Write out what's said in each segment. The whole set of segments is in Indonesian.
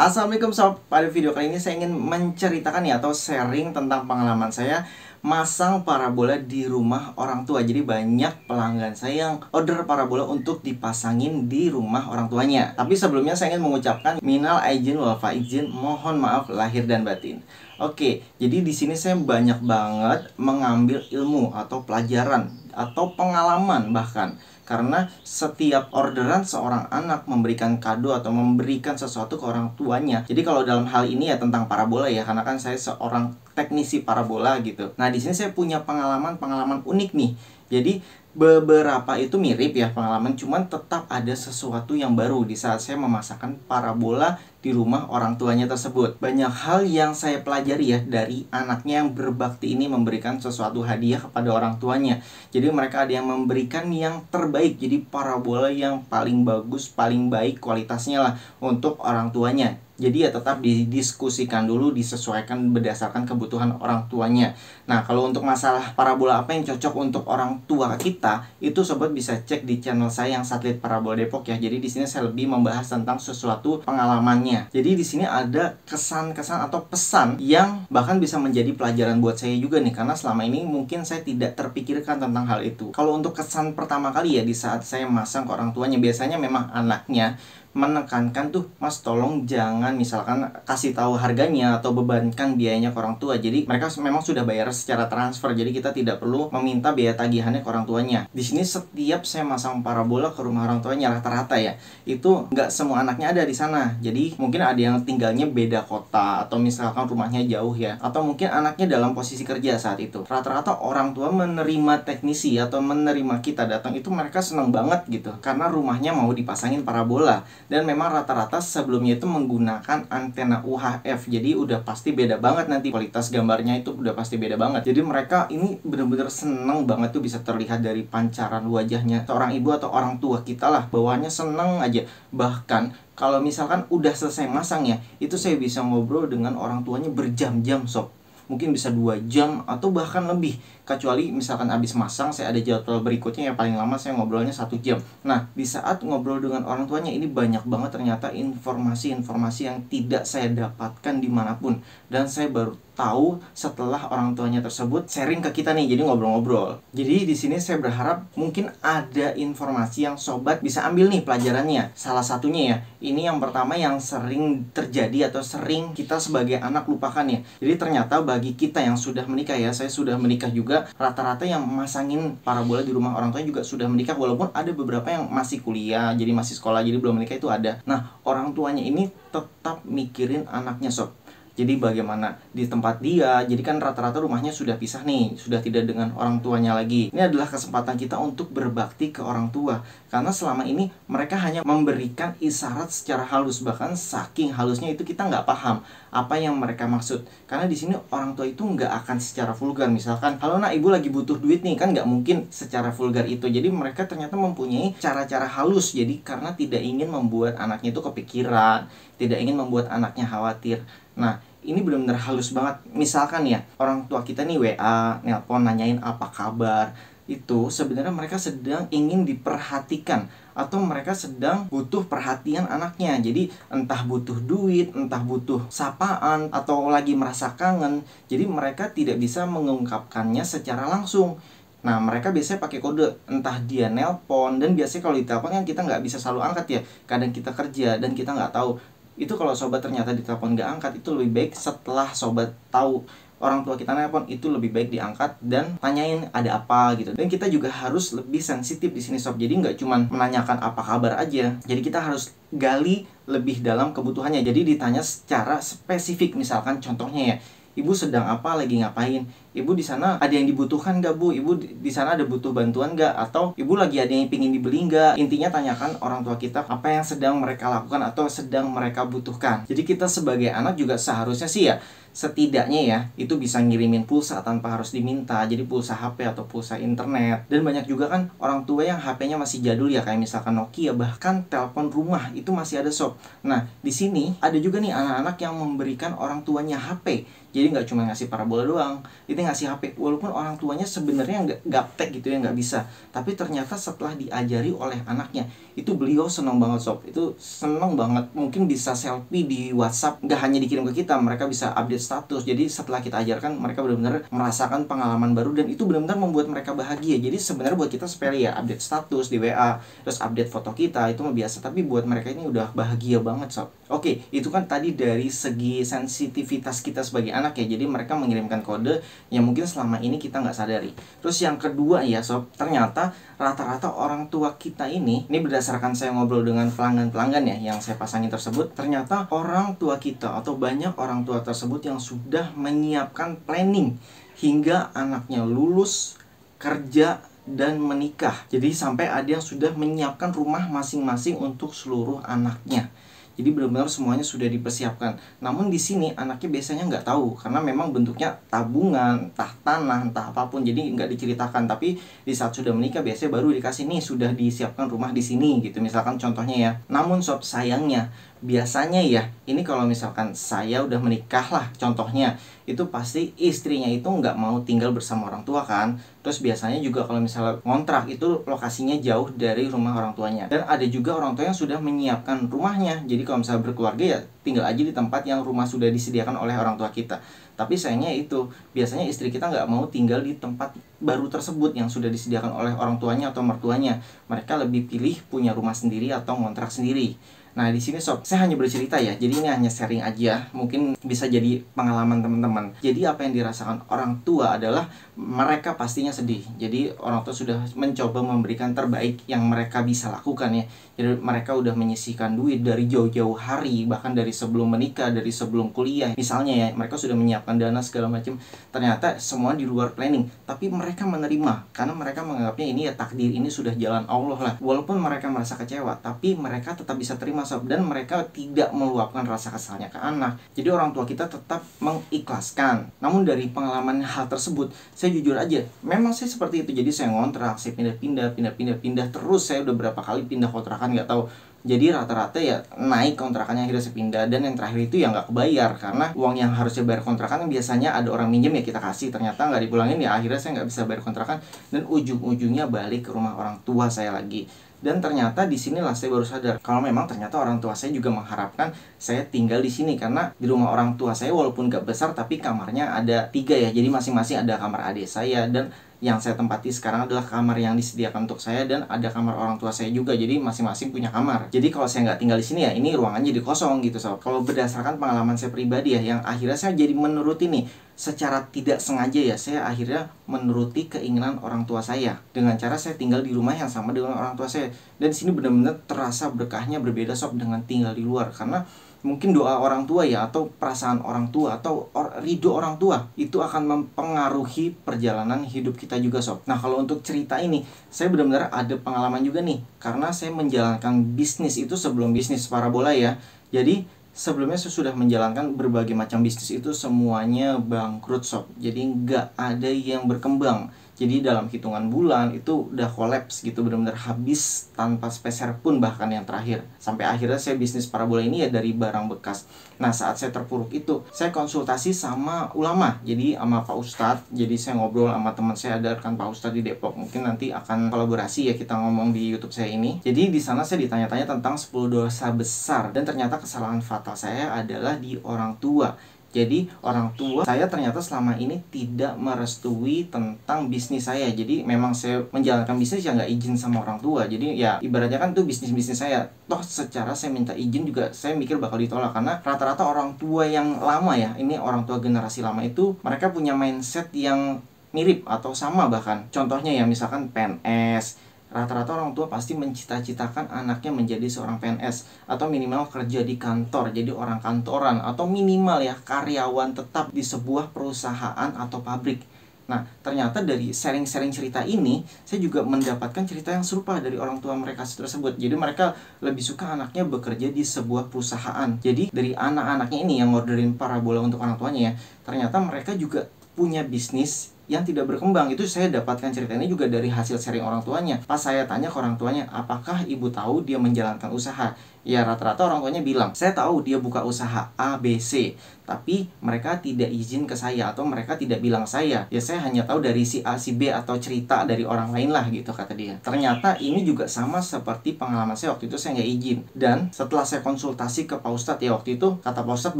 Assalamualaikum sob, pada video kali ini saya ingin menceritakan ya atau sharing tentang pengalaman saya masang parabola di rumah orang tua. Jadi banyak pelanggan saya yang order parabola untuk dipasangin di rumah orang tuanya. Tapi sebelumnya saya ingin mengucapkan minal aidin wal faizin, mohon maaf lahir dan batin. Oke, jadi di sini saya banyak banget mengambil ilmu atau pelajaran atau pengalaman bahkan. Karena setiap orderan seorang anak memberikan kado atau memberikan sesuatu ke orang tuanya. Jadi kalau dalam hal ini ya tentang parabola ya, karena kan saya seorang teknisi parabola gitu. Nah, di sini saya punya pengalaman unik nih. Jadi beberapa itu mirip ya pengalaman, cuman tetap ada sesuatu yang baru di saat saya memasangkan parabola di rumah orang tuanya tersebut. Banyak hal yang saya pelajari ya dari anaknya yang berbakti ini memberikan sesuatu hadiah kepada orang tuanya. Jadi mereka ada yang memberikan yang terbaik, jadi parabola yang paling bagus, paling baik kualitasnya lah untuk orang tuanya. Jadi ya tetap didiskusikan dulu, disesuaikan berdasarkan kebutuhan orang tuanya. Nah, kalau untuk masalah parabola apa yang cocok untuk orang tua kita, itu sobat bisa cek di channel saya yang Satelit Parabola Depok ya. Jadi di sini saya lebih membahas tentang sesuatu pengalamannya. Jadi di sini ada kesan-kesan atau pesan yang bahkan bisa menjadi pelajaran buat saya juga nih, karena selama ini mungkin saya tidak terpikirkan tentang hal itu. Kalau untuk kesan pertama kali ya di saat saya masang ke orang tuanya, biasanya memang anaknya menekankan tuh, Mas tolong jangan misalkan kasih tahu harganya atau bebankan biayanya ke orang tua. Jadi mereka memang sudah bayar secara transfer, jadi kita tidak perlu meminta biaya tagihannya ke orang tuanya. Di sini setiap saya masang parabola ke rumah orang tuanya rata-rata ya, itu nggak semua anaknya ada di sana. Jadi mungkin ada yang tinggalnya beda kota atau misalkan rumahnya jauh ya, atau mungkin anaknya dalam posisi kerja saat itu. Rata-rata orang tua menerima teknisi atau menerima kita datang itu mereka senang banget gitu, karena rumahnya mau dipasangin parabola. Dan memang rata-rata sebelumnya itu menggunakan antena UHF. Jadi udah pasti beda banget nanti kualitas gambarnya, itu udah pasti beda banget. Jadi mereka ini bener-bener seneng banget tuh, bisa terlihat dari pancaran wajahnya seorang ibu atau orang tua kita lah, bawaannya seneng aja. Bahkan kalau misalkan udah selesai masang ya, itu saya bisa ngobrol dengan orang tuanya berjam-jam sob. Mungkin bisa 2 jam atau bahkan lebih. Kecuali misalkan habis masang saya ada jadwal berikutnya yang paling lama saya ngobrolnya 1 jam. Nah, di saat ngobrol dengan orang tuanya ini banyak banget ternyata informasi-informasi yang tidak saya dapatkan dimanapun. Dan saya baru tahu setelah orang tuanya tersebut sharing ke kita nih, jadi ngobrol-ngobrol. Jadi di sini saya berharap mungkin ada informasi yang sobat bisa ambil nih pelajarannya. Salah satunya ya, ini yang pertama yang sering terjadi atau sering kita sebagai anak lupakan ya. Jadi ternyata bagi kita yang sudah menikah ya, saya sudah menikah juga, rata-rata yang masangin parabola di rumah orang tuanya juga sudah menikah, walaupun ada beberapa yang masih kuliah, jadi masih sekolah, jadi belum menikah itu ada. Nah, orang tuanya ini tetap mikirin anaknya sob. Jadi bagaimana di tempat dia, jadi kan rata-rata rumahnya sudah pisah nih, sudah tidak dengan orang tuanya lagi. Ini adalah kesempatan kita untuk berbakti ke orang tua, karena selama ini mereka hanya memberikan isyarat secara halus, bahkan saking halusnya itu kita nggak paham apa yang mereka maksud. Karena di sini orang tua itu nggak akan secara vulgar, misalkan, halo nak, ibu lagi butuh duit nih, kan nggak mungkin secara vulgar itu. Jadi mereka ternyata mempunyai cara-cara halus, jadi karena tidak ingin membuat anaknya itu kepikiran, tidak ingin membuat anaknya khawatir. Nah, ini benar-benar halus banget. Misalkan ya, orang tua kita nih WA, nelpon, nanyain apa kabar. Itu sebenarnya mereka sedang ingin diperhatikan, atau mereka sedang butuh perhatian anaknya. Jadi entah butuh duit, entah butuh sapaan, atau lagi merasa kangen. Jadi mereka tidak bisa mengungkapkannya secara langsung. Nah, mereka biasanya pakai kode, entah dia nelpon, dan biasanya kalau ditelepon kan kita nggak bisa selalu angkat ya. Kadang kita kerja dan kita nggak tahu. Itu kalau sobat ternyata ditelepon nggak angkat, itu lebih baik setelah sobat tahu orang tua kita nelpon, itu lebih baik diangkat dan tanyain ada apa gitu. Dan kita juga harus lebih sensitif di sini sob. Jadi nggak cuma menanyakan apa kabar aja. Jadi kita harus gali lebih dalam kebutuhannya. Jadi ditanya secara spesifik, misalkan contohnya ya, ibu sedang apa, lagi ngapain? Ibu di sana ada yang dibutuhkan nggak bu? Ibu di sana ada butuh bantuan nggak? Atau ibu lagi ada yang pingin dibeli nggak? Intinya tanyakan orang tua kita apa yang sedang mereka lakukan atau sedang mereka butuhkan. Jadi kita sebagai anak juga seharusnya sih ya, setidaknya ya itu bisa ngirimin pulsa tanpa harus diminta, jadi pulsa HP atau pulsa internet. Dan banyak juga kan orang tua yang HP-nya masih jadul ya, kayak misalkan Nokia, bahkan telepon rumah itu masih ada sob. Nah di sini ada juga nih anak-anak yang memberikan orang tuanya HP. Jadi nggak cuma ngasih parabola doang, itu ngasih HP. Walaupun orang tuanya sebenarnya nggak gaptek gitu ya, nggak bisa. Tapi ternyata setelah diajari oleh anaknya, itu beliau seneng banget sob. Itu seneng banget, mungkin bisa selfie di WhatsApp, nggak hanya dikirim ke kita, mereka bisa update status. Jadi setelah kita ajarkan, mereka benar-benar merasakan pengalaman baru, dan itu benar-benar membuat mereka bahagia. Jadi sebenarnya buat kita sepele ya, update status di WA, terus update foto kita, itu mah biasa. Tapi buat mereka ini udah bahagia banget sob. Oke, itu kan tadi dari segi sensitivitas kita sebagai anak ya. Jadi mereka mengirimkan kode yang mungkin selama ini kita nggak sadari. Terus yang kedua ya sob, ternyata rata-rata orang tua kita ini berdasarkan saya ngobrol dengan pelanggan-pelanggan ya yang saya pasangin tersebut, ternyata orang tua kita atau banyak orang tua tersebut yang sudah menyiapkan planning hingga anaknya lulus, kerja, dan menikah. Jadi sampai ada yang sudah menyiapkan rumah masing-masing untuk seluruh anaknya. Jadi benar-benar semuanya sudah dipersiapkan. Namun di sini anaknya biasanya nggak tahu, karena memang bentuknya tabungan, entah tanah, entah apapun. Jadi nggak diceritakan. Tapi di saat sudah menikah biasanya baru dikasih nih sudah disiapkan rumah di sini gitu. Misalkan contohnya ya. Namun sob, sayangnya biasanya ya, ini kalau misalkan saya udah menikah lah contohnya, itu pasti istrinya itu nggak mau tinggal bersama orang tua kan. Terus biasanya juga kalau misalnya ngontrak itu lokasinya jauh dari rumah orang tuanya. Dan ada juga orang tua yang sudah menyiapkan rumahnya. Jadi kalau misalnya berkeluarga ya tinggal aja di tempat yang rumah sudah disediakan oleh orang tua kita. Tapi sayangnya itu, biasanya istri kita nggak mau tinggal di tempat baru tersebut yang sudah disediakan oleh orang tuanya atau mertuanya. Mereka lebih pilih punya rumah sendiri atau ngontrak sendiri. Nah di sini sob, saya hanya bercerita ya, jadi ini hanya sharing aja, mungkin bisa jadi pengalaman teman-teman. Jadi apa yang dirasakan orang tua adalah mereka pastinya sedih. Jadi orang tua sudah mencoba memberikan terbaik yang mereka bisa lakukan ya. Jadi mereka udah menyisihkan duit dari jauh-jauh hari, bahkan dari sebelum menikah, dari sebelum kuliah. Misalnya ya, mereka sudah menyiapkan dana segala macam. Ternyata semua di luar planning, tapi mereka menerima karena mereka menganggapnya ini ya takdir, ini sudah jalan Allah lah. Walaupun mereka merasa kecewa, tapi mereka tetap bisa terima sob, dan mereka tidak meluapkan rasa kesalnya ke anak. Jadi orang tua kita tetap mengikhlaskan. Namun dari pengalaman hal tersebut, saya jujur aja, memang saya seperti itu. Jadi saya ngontrak, saya pindah-pindah terus. Saya udah berapa kali pindah kontrakan nggak tahu. Jadi rata-rata ya naik kontrakannya, akhirnya saya pindah. Dan yang terakhir itu ya nggak kebayar, karena uang yang harusnya bayar kontrakan biasanya ada orang minjem ya kita kasih, ternyata nggak dipulangin ya, akhirnya saya nggak bisa bayar kontrakan, dan ujung-ujungnya balik ke rumah orang tua saya lagi. Dan ternyata di sinilah saya baru sadar kalau memang ternyata orang tua saya juga mengharapkan saya tinggal di sini, karena di rumah orang tua saya walaupun gak besar tapi kamarnya ada 3 ya. Jadi masing-masing ada kamar adik saya, dan yang saya tempati sekarang adalah kamar yang disediakan untuk saya, dan ada kamar orang tua saya juga. Jadi masing-masing punya kamar. Jadi kalau saya nggak tinggal di sini ya ini ruangan jadi kosong gitu sob. Kalau berdasarkan pengalaman saya pribadi ya, yang akhirnya saya jadi menuruti nih secara tidak sengaja ya, saya akhirnya menuruti keinginan orang tua saya dengan cara saya tinggal di rumah yang sama dengan orang tua saya. Dan di sini benar-benar terasa berkahnya berbeda sob dengan tinggal di luar, karena mungkin doa orang tua ya, atau perasaan orang tua, atau ridho orang tua itu akan mempengaruhi perjalanan hidup kita juga sob. Nah kalau untuk cerita ini, saya benar-benar ada pengalaman juga nih, karena saya menjalankan bisnis itu sebelum bisnis parabola ya. Jadi sebelumnya saya sudah menjalankan berbagai macam bisnis, itu semuanya bangkrut sob. Jadi nggak ada yang berkembang. Jadi dalam hitungan bulan itu udah kolaps gitu, benar-benar habis tanpa speser pun bahkan yang terakhir. Sampai akhirnya saya bisnis parabola ini ya dari barang bekas. Nah saat saya terpuruk itu, saya konsultasi sama ulama, jadi sama Pak Ustadz. Jadi saya ngobrol sama teman saya, ada rekan Pak Ustadz di Depok. Mungkin nanti akan kolaborasi ya kita ngomong di YouTube saya ini. Jadi di sana saya ditanya-tanya tentang 10 dosa besar, dan ternyata kesalahan fatal saya adalah di orang tua. Jadi orang tua saya ternyata selama ini tidak merestui tentang bisnis saya. Jadi memang saya menjalankan bisnis ya nggak izin sama orang tua. Jadi ya ibaratnya kan itu bisnis saya. Toh secara saya minta izin juga saya mikir bakal ditolak, karena rata-rata orang tua yang lama ya, ini orang tua generasi lama itu mereka punya mindset yang mirip atau sama bahkan. Contohnya ya misalkan PNS. Rata-rata orang tua pasti mencita-citakan anaknya menjadi seorang PNS, atau minimal kerja di kantor, jadi orang kantoran, atau minimal ya karyawan tetap di sebuah perusahaan atau pabrik. Nah, ternyata dari sharing-sharing cerita ini, saya juga mendapatkan cerita yang serupa dari orang tua mereka tersebut. Jadi mereka lebih suka anaknya bekerja di sebuah perusahaan. Jadi dari anak-anaknya ini yang orderin parabola untuk orang tuanya ya, ternyata mereka juga punya bisnis yang tidak berkembang. Itu saya dapatkan cerita ini juga dari hasil sharing orang tuanya. Pas saya tanya ke orang tuanya, apakah ibu tahu dia menjalankan usaha? Ya rata-rata orang tuanya bilang, saya tahu dia buka usaha A, B, C, tapi mereka tidak izin ke saya atau mereka tidak bilang saya. Ya saya hanya tahu dari si A, si B atau cerita dari orang lain lah gitu, kata dia. Ternyata ini juga sama seperti pengalaman saya waktu itu, saya nggak izin. Dan setelah saya konsultasi ke Pak Ustadz ya waktu itu, kata Pak Ustadz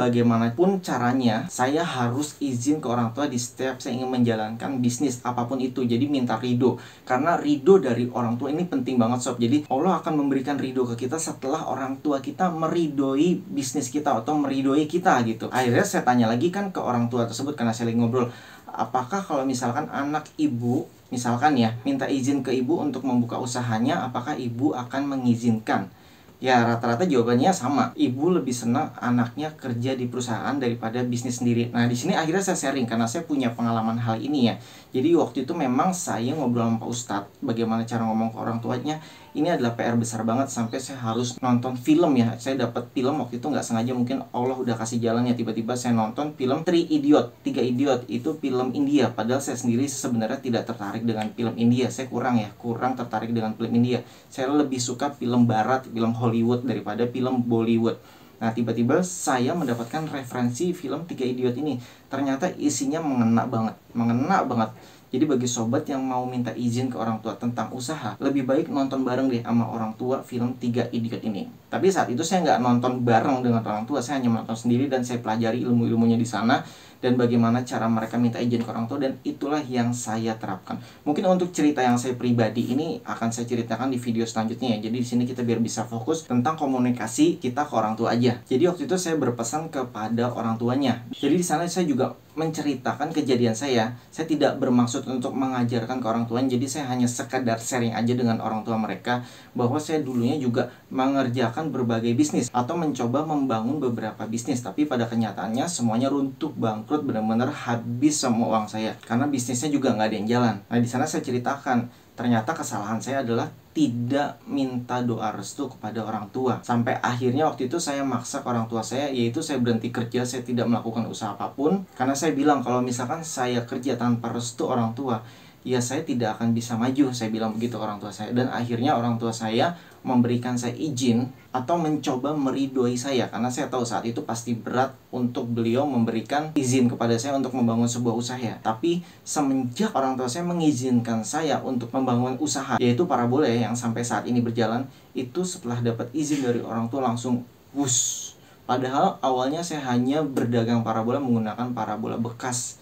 bagaimanapun caranya saya harus izin ke orang tua di setiap saya ingin menjalankan bisnis apapun itu. Jadi minta ridho, karena ridho dari orang tua ini penting banget sob. Jadi Allah akan memberikan ridho ke kita setelah orang tua kita meridoi bisnis kita atau meridoi kita gitu. Akhirnya saya tanya lagi kan ke orang tua tersebut karena saya lagi ngobrol, apakah kalau misalkan anak ibu misalkan ya minta izin ke ibu untuk membuka usahanya, apakah ibu akan mengizinkan? Ya rata-rata jawabannya sama. Ibu lebih senang anaknya kerja di perusahaan daripada bisnis sendiri. Nah di sini akhirnya saya sharing karena saya punya pengalaman hal ini ya. Jadi waktu itu memang saya ngobrol sama Pak Ustadz bagaimana cara ngomong ke orang tuanya. Ini adalah PR besar banget sampai saya harus nonton film ya. Saya dapat film waktu itu nggak sengaja, mungkin Allah udah kasih jalannya. Tiba-tiba saya nonton film Three Idiot, Tiga Idiot. Itu film India. Padahal saya sendiri sebenarnya tidak tertarik dengan film India. Saya kurang tertarik dengan film India. Saya lebih suka film Barat, film Hollywood daripada film Bollywood. Nah tiba-tiba saya mendapatkan referensi film Tiga Idiot ini. Ternyata isinya mengena banget. Jadi bagi sobat yang mau minta izin ke orang tua tentang usaha, lebih baik nonton bareng deh sama orang tua film Tiga Idiot ini. Tapi saat itu saya nggak nonton bareng dengan orang tua, saya hanya menonton sendiri dan saya pelajari ilmu-ilmunya di sana dan bagaimana cara mereka minta izin ke orang tua, dan itulah yang saya terapkan. Mungkin untuk cerita yang saya pribadi ini akan saya ceritakan di video selanjutnya ya. Jadi di sini kita biar bisa fokus tentang komunikasi kita ke orang tua aja. Jadi waktu itu saya berpesan kepada orang tuanya. Jadi di sana saya juga menceritakan kejadian saya. Saya tidak bermaksud untuk mengajarkan ke orang tuanya. Jadi saya hanya sekadar sharing aja dengan orang tua mereka bahwa saya dulunya juga mengerjakan berbagai bisnis atau mencoba membangun beberapa bisnis, tapi pada kenyataannya semuanya runtuh, bangkrut, benar-benar habis semua uang saya karena bisnisnya juga nggak ada yang jalan. Nah di sana saya ceritakan ternyata kesalahan saya adalah tidak minta doa restu kepada orang tua. Sampai akhirnya waktu itu saya maksa ke orang tua saya, yaitu saya berhenti kerja, saya tidak melakukan usaha apapun. Karena saya bilang kalau misalkan saya kerja tanpa restu orang tua, ya saya tidak akan bisa maju. Saya bilang begitu ke orang tua saya. Dan akhirnya orang tua saya memberikan saya izin atau mencoba meridoi saya, karena saya tahu saat itu pasti berat untuk beliau memberikan izin kepada saya untuk membangun sebuah usaha. Tapi semenjak orang tua saya mengizinkan saya untuk membangun usaha, yaitu parabola yang sampai saat ini berjalan, itu setelah dapat izin dari orang tua langsung wush. Padahal awalnya saya hanya berdagang parabola menggunakan parabola bekas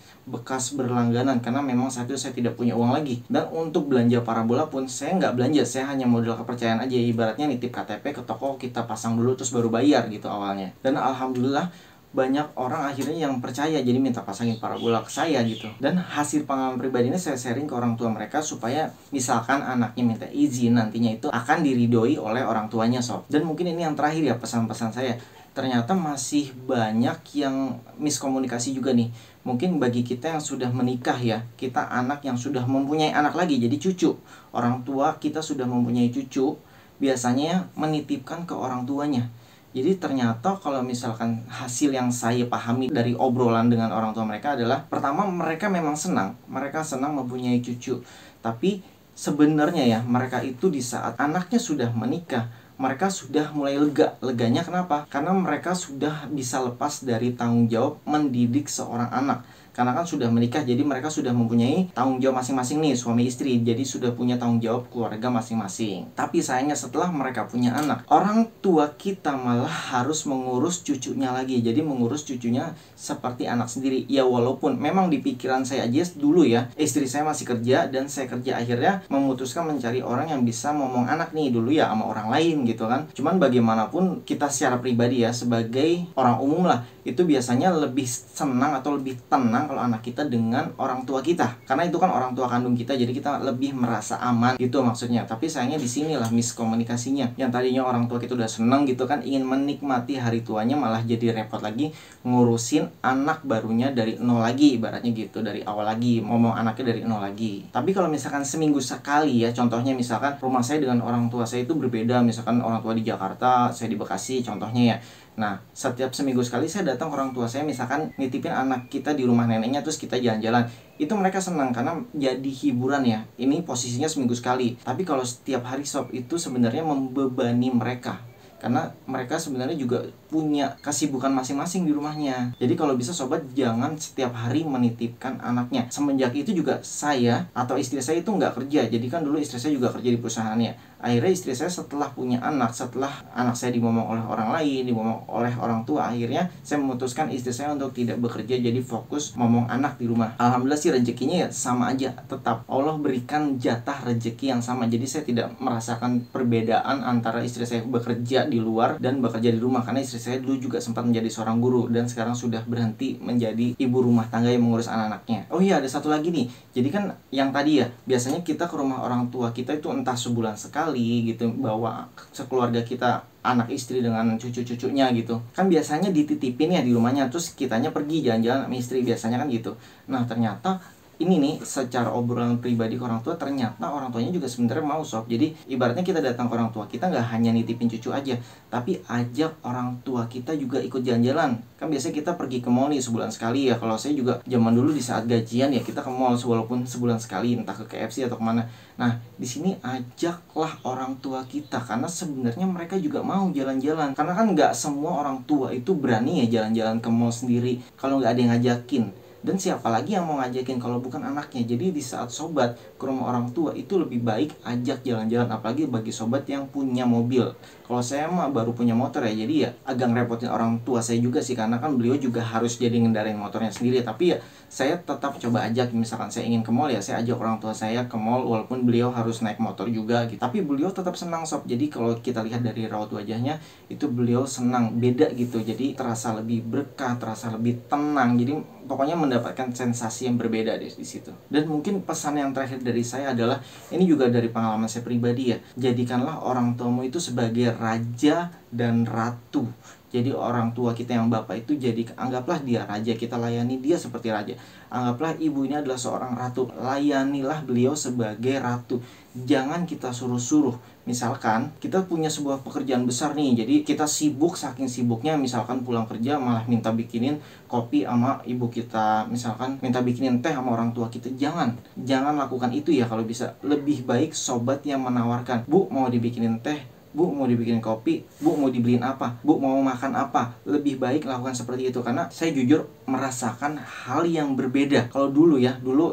berlangganan karena memang saat itu saya tidak punya uang lagi. Dan untuk belanja parabola pun saya nggak belanja, saya hanya modal kepercayaan aja, ibaratnya nitip KTP ke toko, kita pasang dulu terus baru bayar gitu awalnya. Dan alhamdulillah banyak orang akhirnya yang percaya, jadi minta pasangin parabola ke saya gitu. Dan hasil pengalaman pribadi ini saya sharing ke orang tua mereka supaya misalkan anaknya minta izin, nantinya itu akan diridoi oleh orang tuanya sob. Dan mungkin ini yang terakhir ya pesan-pesan saya. Ternyata masih banyak yang miskomunikasi juga nih. Mungkin bagi kita yang sudah menikah ya, kita anak yang sudah mempunyai anak lagi, jadi cucu. Orang tua kita sudah mempunyai cucu, biasanya menitipkan ke orang tuanya. Jadi ternyata kalau misalkan hasil yang saya pahami dari obrolan dengan orang tua mereka adalah, pertama mereka memang senang, mereka senang mempunyai cucu. Tapi sebenarnya ya, mereka itu di saat anaknya sudah menikah, mereka sudah mulai leganya kenapa? Karena mereka sudah bisa lepas dari tanggung jawab mendidik seorang anak. Karena kan sudah menikah, jadi mereka sudah mempunyai tanggung jawab masing-masing nih, suami istri. Jadi sudah punya tanggung jawab keluarga masing-masing. Tapi sayangnya setelah mereka punya anak, orang tua kita malah harus mengurus cucunya lagi. Jadi mengurus cucunya seperti anak sendiri. Ya walaupun memang di pikiran saya aja dulu ya, istri saya masih kerja dan saya kerja, akhirnya memutuskan mencari orang yang bisa ngomong anak nih dulu ya sama orang lain gitu kan. Cuman bagaimanapun kita secara pribadi ya, sebagai orang umum lah, itu biasanya lebih senang atau lebih tenang kalau anak kita dengan orang tua kita, karena itu kan orang tua kandung kita, jadi kita lebih merasa aman gitu maksudnya. Tapi sayangnya di sinilah miskomunikasinya, yang tadinya orang tua kita udah seneng gitu kan, ingin menikmati hari tuanya, malah jadi repot lagi ngurusin anak barunya dari nol lagi, ibaratnya gitu, dari awal lagi, ngomong anaknya dari nol lagi. Tapi kalau misalkan seminggu sekali ya, contohnya misalkan rumah saya dengan orang tua saya itu berbeda, misalkan orang tua di Jakarta, saya di Bekasi contohnya ya. Nah, setiap seminggu sekali saya datang orang tua saya, misalkan nitipin anak kita di rumah neneknya, terus kita jalan-jalan. Itu mereka senang karena jadi hiburan ya. Ini posisinya seminggu sekali. Tapi kalau setiap hari sob, itu sebenarnya membebani mereka. Karena mereka sebenarnya juga punya kesibukan masing-masing di rumahnya. Jadi kalau bisa sobat, jangan setiap hari menitipkan anaknya. Semenjak itu juga saya atau istri saya itu nggak kerja. Jadi kan dulu istri saya juga kerja di perusahaannya. Akhirnya istri saya setelah punya anak, setelah anak saya dimomong oleh orang lain, dimomong oleh orang tua, akhirnya saya memutuskan istri saya untuk tidak bekerja, jadi fokus momong anak di rumah. Alhamdulillah sih rezekinya ya sama aja, tetap Allah berikan jatah rezeki yang sama. Jadi saya tidak merasakan perbedaan antara istri saya bekerja di luar dan bekerja di rumah, karena istri saya dulu juga sempat menjadi seorang guru dan sekarang sudah berhenti menjadi ibu rumah tangga yang mengurus anak-anaknya. Oh iya, ada satu lagi nih. Jadi kan yang tadi ya, biasanya kita ke rumah orang tua kita itu entah sebulan sekali gitu, bawa sekeluarga kita, anak istri dengan cucu-cucunya gitu. Kan biasanya dititipin ya di rumahnya, terus kitanya pergi jalan-jalan sama istri, biasanya kan gitu. Nah, ternyata ini nih, secara obrolan pribadi ke orang tua, ternyata orang tuanya juga sebenarnya mau sob. Jadi ibaratnya kita datang ke orang tua kita, nggak hanya nitipin cucu aja, tapi ajak orang tua kita juga ikut jalan-jalan. Kan biasanya kita pergi ke mall nih sebulan sekali ya. Kalau saya juga zaman dulu di saat gajian ya, kita ke mall walaupun sebulan sekali, entah ke KFC atau kemana. Nah, di sini ajaklah orang tua kita, karena sebenarnya mereka juga mau jalan-jalan. Karena kan nggak semua orang tua itu berani ya jalan-jalan ke mall sendiri kalau nggak ada yang ngajakin. Dan siapa lagi yang mau ngajakin kalau bukan anaknya. Jadi di saat sobat ke rumah orang tua itu lebih baik ajak jalan-jalan, apalagi bagi sobat yang punya mobil. Kalau saya mah baru punya motor ya, jadi ya agak ngerepotin orang tua saya juga sih, karena kan beliau juga harus jadi ngendarain motornya sendiri. Tapi ya saya tetap coba ajak, misalkan saya ingin ke mall ya saya ajak orang tua saya ke mall, walaupun beliau harus naik motor juga gitu. Tapi beliau tetap senang sob. Jadi kalau kita lihat dari raut wajahnya itu beliau senang, beda gitu. Jadi terasa lebih berkah, terasa lebih tenang. Jadi pokoknya mendapatkan sensasi yang berbeda di situ. Dan mungkin pesan yang terakhir dari saya adalah, ini juga dari pengalaman saya pribadi ya, jadikanlah orang tuamu itu sebagai raja dan ratu. Jadi orang tua kita yang bapak itu, jadi anggaplah dia raja, kita layani dia seperti raja. Anggaplah ibu ini adalah seorang ratu, layanilah beliau sebagai ratu. Jangan kita suruh-suruh. Misalkan kita punya sebuah pekerjaan besar nih, jadi kita sibuk, saking sibuknya misalkan pulang kerja malah minta bikinin kopi sama ibu kita, misalkan minta bikinin teh sama orang tua kita. Jangan lakukan itu ya kalau bisa. Lebih baik sobat yang menawarkan, Bu mau dibikinin teh, Bu mau dibikinin kopi, Bu mau dibeliin apa, Bu mau makan apa. Lebih baik lakukan seperti itu, karena saya jujur merasakan hal yang berbeda. Kalau dulu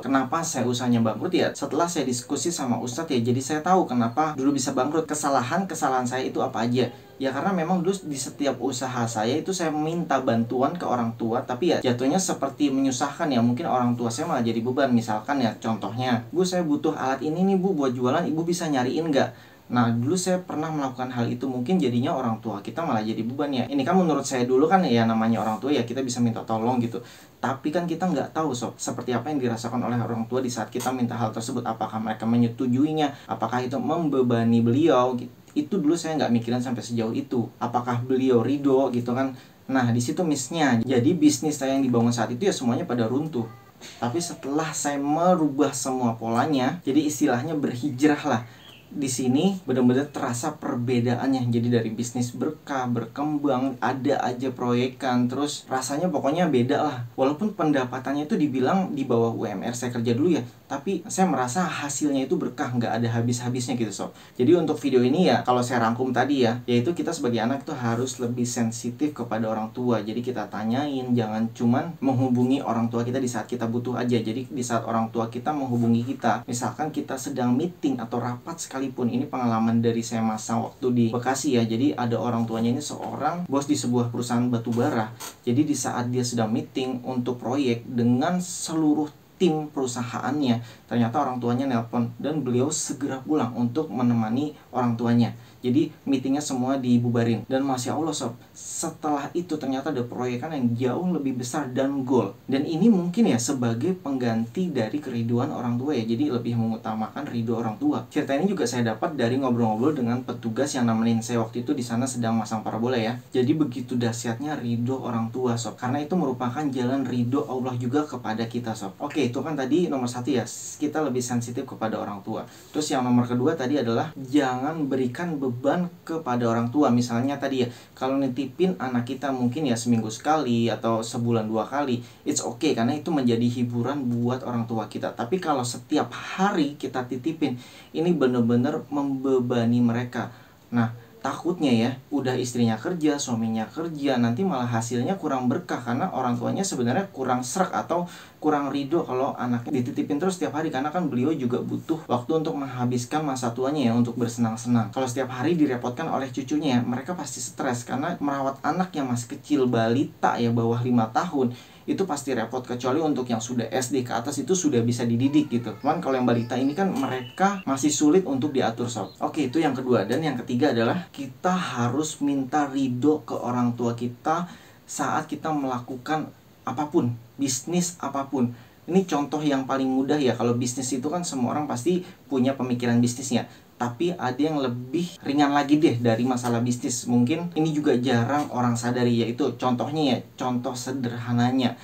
kenapa saya usahanya bangkrut ya, setelah saya diskusi sama Ustadz ya, jadi saya tahu kenapa dulu bisa bangkrut. Kesalahan saya itu apa aja ya, karena memang dulu di setiap usaha saya itu saya minta bantuan ke orang tua, tapi ya jatuhnya seperti menyusahkan ya. Mungkin orang tua saya malah jadi beban. Misalkan ya contohnya, Bu saya butuh alat ini nih Bu buat jualan, Ibu bisa nyariin nggak? Nah dulu saya pernah melakukan hal itu, mungkin jadinya orang tua kita malah jadi beban ya. Ini kan menurut saya dulu kan ya, namanya orang tua ya kita bisa minta tolong gitu. Tapi kan kita nggak tahu sob, seperti apa yang dirasakan oleh orang tua di saat kita minta hal tersebut. Apakah mereka menyetujuinya, apakah itu membebani beliau gitu. Itu dulu saya nggak mikirin sampai sejauh itu. Apakah beliau ridho gitu kan. Nah di situ missnya. Jadi bisnis saya yang dibangun saat itu ya semuanya pada runtuh. Tapi setelah saya merubah semua polanya, jadi istilahnya berhijrah lah, di sini benar-benar terasa perbedaannya. Jadi dari bisnis berkah, berkembang, ada aja proyekan, terus rasanya pokoknya beda lah. Walaupun pendapatannya itu dibilang di bawah UMR saya kerja dulu ya, tapi saya merasa hasilnya itu berkah, nggak ada habis-habisnya gitu sob. Jadi untuk video ini ya, kalau saya rangkum tadi ya, yaitu kita sebagai anak itu harus lebih sensitif kepada orang tua. Jadi kita tanyain, jangan cuman menghubungi orang tua kita di saat kita butuh aja. Jadi di saat orang tua kita menghubungi kita, misalkan kita sedang meeting atau rapat sekalipun. Ini pengalaman dari saya masa waktu di Bekasi ya. Jadi ada orang tuanya ini seorang bos di sebuah perusahaan batubara. Jadi di saat dia sedang meeting untuk proyek dengan seluruh tim perusahaannya, ternyata orang tuanya nelpon dan beliau segera pulang untuk menemani orang tuanya. Jadi meetingnya semua dibubarin. Dan Masya Allah sob, setelah itu ternyata ada proyekan yang jauh lebih besar dan goal. Dan ini mungkin ya sebagai pengganti dari keriduan orang tua ya. Jadi lebih mengutamakan ridho orang tua. Cerita ini juga saya dapat dari ngobrol-ngobrol dengan petugas yang nemenin saya waktu itu di sana sedang masang parabola ya. Jadi begitu dahsyatnya ridho orang tua sob. Karena itu merupakan jalan ridho Allah juga kepada kita sob. Oke, itu kan tadi nomor 1 ya. Kita lebih sensitif kepada orang tua. Terus yang nomor kedua tadi adalah jangan berikan beban kepada orang tua. Misalnya tadi ya, kalau nitipin anak kita mungkin ya seminggu sekali atau sebulan 2 kali, it's okay karena itu menjadi hiburan buat orang tua kita. Tapi kalau setiap hari kita titipin, ini bener-bener membebani mereka. Nah, takutnya ya, udah istrinya kerja, suaminya kerja, nanti malah hasilnya kurang berkah karena orang tuanya sebenarnya kurang srek atau kurang ridho kalau anaknya dititipin terus setiap hari, karena kan beliau juga butuh waktu untuk menghabiskan masa tuanya ya untuk bersenang-senang. Kalau setiap hari direpotkan oleh cucunya ya, mereka pasti stres karena merawat anak yang masih kecil, balita ya, bawah 5 tahun itu pasti repot, kecuali untuk yang sudah SD ke atas itu sudah bisa dididik gitu. Cuman kalau yang balita ini kan mereka masih sulit untuk diatur sob. Oke, itu yang kedua. Dan yang ketiga adalah kita harus minta ridho ke orang tua kita saat kita melakukan apapun, bisnis apapun. Ini contoh yang paling mudah ya, kalau bisnis itu kan semua orang pasti punya pemikiran bisnisnya. Tapi ada yang lebih ringan lagi deh dari masalah bisnis. Mungkin ini juga jarang orang sadari, yaitu contohnya ya, contoh sederhananya.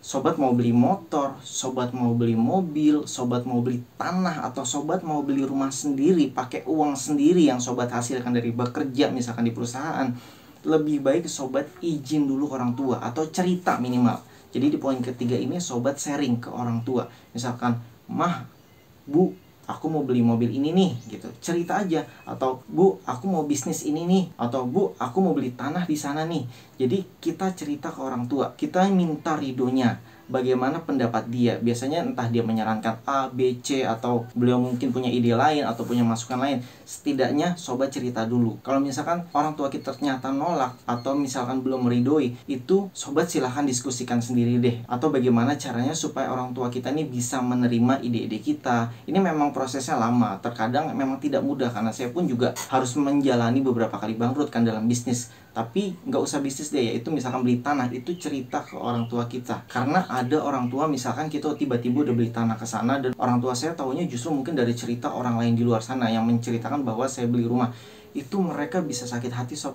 Sobat mau beli motor, sobat mau beli mobil, sobat mau beli tanah, atau sobat mau beli rumah sendiri pakai uang sendiri yang sobat hasilkan dari bekerja misalkan di perusahaan. Lebih baik sobat izin dulu ke orang tua atau cerita minimal. Jadi di poin ketiga ini sobat sharing ke orang tua. Misalkan, "Mah, Bu, aku mau beli mobil ini nih," gitu. Cerita aja. Atau, "Bu, aku mau bisnis ini nih." Atau, "Bu, aku mau beli tanah di sana nih." Jadi kita cerita ke orang tua. Kita minta ridhonya. Bagaimana pendapat dia? Biasanya entah dia menyarankan A, B, C, atau beliau mungkin punya ide lain atau punya masukan lain. Setidaknya sobat cerita dulu. Kalau misalkan orang tua kita ternyata nolak atau misalkan belum meridoi, itu sobat silahkan diskusikan sendiri deh. Atau bagaimana caranya supaya orang tua kita ini bisa menerima ide-ide kita. Ini memang prosesnya lama. Terkadang memang tidak mudah karena saya pun juga harus menjalani beberapa kali bangkrut kan dalam bisnis. Tapi nggak usah bisnis deh, yaitu misalkan beli tanah, itu cerita ke orang tua kita. Karena ada orang tua misalkan kita tiba-tiba udah beli tanah ke sana dan orang tua saya taunya justru mungkin dari cerita orang lain di luar sana yang menceritakan bahwa saya beli rumah. Itu mereka bisa sakit hati sob.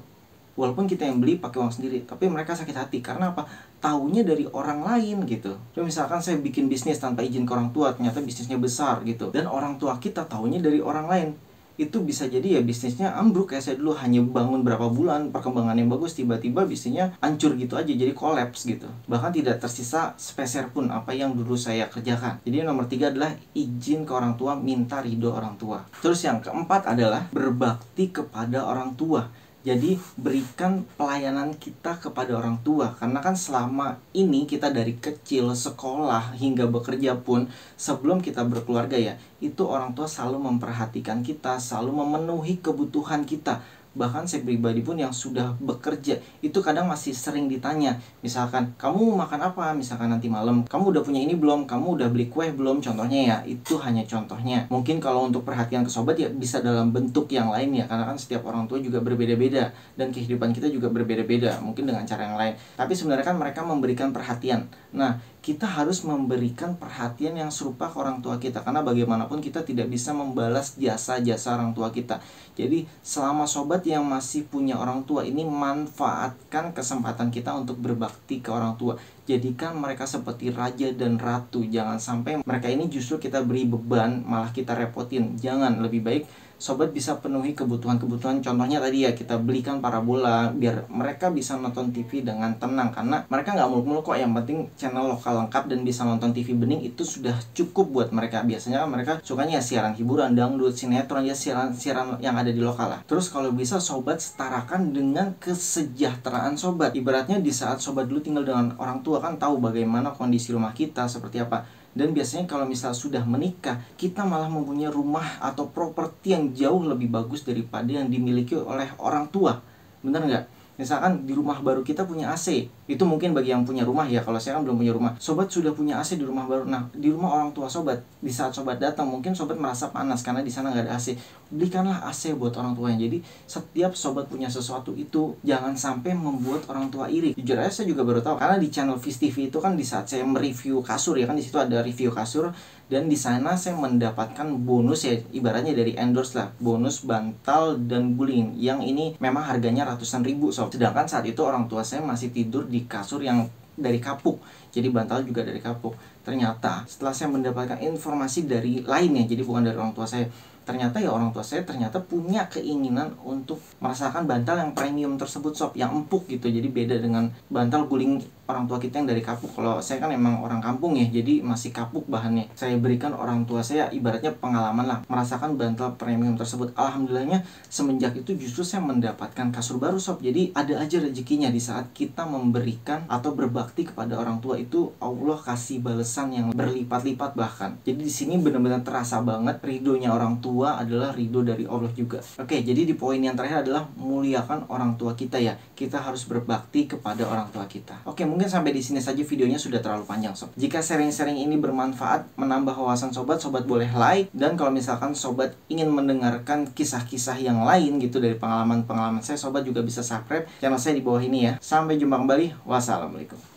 Walaupun kita yang beli pakai uang sendiri, tapi mereka sakit hati karena apa? Taunya dari orang lain gitu. Jadi misalkan saya bikin bisnis tanpa izin ke orang tua, ternyata bisnisnya besar gitu. Dan orang tua kita taunya dari orang lain. Itu bisa jadi ya bisnisnya ambruk. Kayak saya dulu hanya bangun berapa bulan, perkembangan yang bagus, tiba-tiba bisnisnya hancur gitu aja, jadi kolaps gitu. Bahkan tidak tersisa sepeser pun apa yang dulu saya kerjakan. Jadi nomor 3 adalah izin ke orang tua, minta ridho orang tua. Terus yang keempat adalah berbakti kepada orang tua. Jadi berikan pelayanan kita kepada orang tua. Karena kan selama ini kita dari kecil, sekolah, hingga bekerja pun, sebelum kita berkeluarga ya, itu orang tua selalu memperhatikan kita, selalu memenuhi kebutuhan kita. Bahkan saya pribadi pun yang sudah bekerja, itu kadang masih sering ditanya. Misalkan, "Kamu mau makan apa?" Misalkan nanti malam, "Kamu udah punya ini belum? Kamu udah beli kue belum?" Contohnya ya, itu hanya contohnya. Mungkin kalau untuk perhatian ke sobat ya bisa dalam bentuk yang lain ya. Karena kan setiap orang tua juga berbeda-beda. Dan kehidupan kita juga berbeda-beda. Mungkin dengan cara yang lain. Tapi sebenarnya kan mereka memberikan perhatian. Nah, kita harus memberikan perhatian yang serupa ke orang tua kita. Karena bagaimanapun kita tidak bisa membalas jasa-jasa orang tua kita. Jadi selama sobat yang masih punya orang tua ini, manfaatkan kesempatan kita untuk berbakti ke orang tua. Jadikan mereka seperti raja dan ratu. Jangan sampai mereka ini justru kita beri beban, malah kita repotin. Jangan, lebih baik sobat bisa penuhi kebutuhan-kebutuhan. Contohnya tadi ya, kita belikan parabola biar mereka bisa nonton TV dengan tenang. Karena mereka nggak muluk-muluk kok, yang penting channel lokal lengkap dan bisa nonton TV bening, itu sudah cukup buat mereka. Biasanya mereka sukanya siaran hiburan, dangdut, sinetron, ya siaran yang ada di lokal lah. Terus kalau bisa sobat setarakan dengan kesejahteraan sobat. Ibaratnya di saat sobat dulu tinggal dengan orang tua kan tahu bagaimana kondisi rumah kita seperti apa. Dan biasanya kalau misal sudah menikah, kita malah mempunyai rumah atau properti yang jauh lebih bagus daripada yang dimiliki oleh orang tua. Bener nggak? Misalkan di rumah baru kita punya AC, itu mungkin bagi yang punya rumah ya, kalau saya kan belum punya rumah. Sobat sudah punya AC di rumah baru. Nah, di rumah orang tua sobat, di saat sobat datang mungkin sobat merasa panas karena di sana nggak ada AC. Belikanlah AC buat orang tuanya. Jadi setiap sobat punya sesuatu itu jangan sampai membuat orang tua iri. Jujur aja saya juga baru tahu, karena di channel Fish TV itu kan di saat saya mereview kasur ya kan, di situ ada review kasur, dan di sana saya mendapatkan bonus ya, ibaratnya dari endorse lah, bonus bantal dan guling yang ini memang harganya ratusan ribu sob. Sedangkan saat itu orang tua saya masih tidur di kasur yang dari kapuk, jadi bantal juga dari kapuk. Ternyata setelah saya mendapatkan informasi dari lainnya, jadi bukan dari orang tua saya, ternyata ya orang tua saya ternyata punya keinginan untuk merasakan bantal yang premium tersebut sob, yang empuk gitu. Jadi beda dengan bantal guling orang tua kita yang dari kapuk. Kalau saya kan emang orang kampung ya, jadi masih kapuk bahannya. Saya berikan orang tua saya ibaratnya pengalaman lah, merasakan bantal premium tersebut. Alhamdulillahnya semenjak itu justru saya mendapatkan kasur baru sob. Jadi ada aja rezekinya di saat kita memberikan atau berbakti kepada orang tua itu, Allah kasih balasan yang berlipat-lipat bahkan. Jadi di sini benar-benar terasa banget ridhonya orang tua adalah ridho dari Allah juga. Oke, jadi di poin yang terakhir adalah muliakan orang tua kita ya. Kita harus berbakti kepada orang tua kita. Oke, mungkin sampai di sini saja, videonya sudah terlalu panjang sob. Jika sharing-sharing ini bermanfaat, menambah wawasan sobat, sobat boleh like. Dan kalau misalkan sobat ingin mendengarkan kisah-kisah yang lain gitu dari pengalaman-pengalaman saya, sobat juga bisa subscribe channel saya di bawah ini ya. Sampai jumpa kembali. Wassalamualaikum.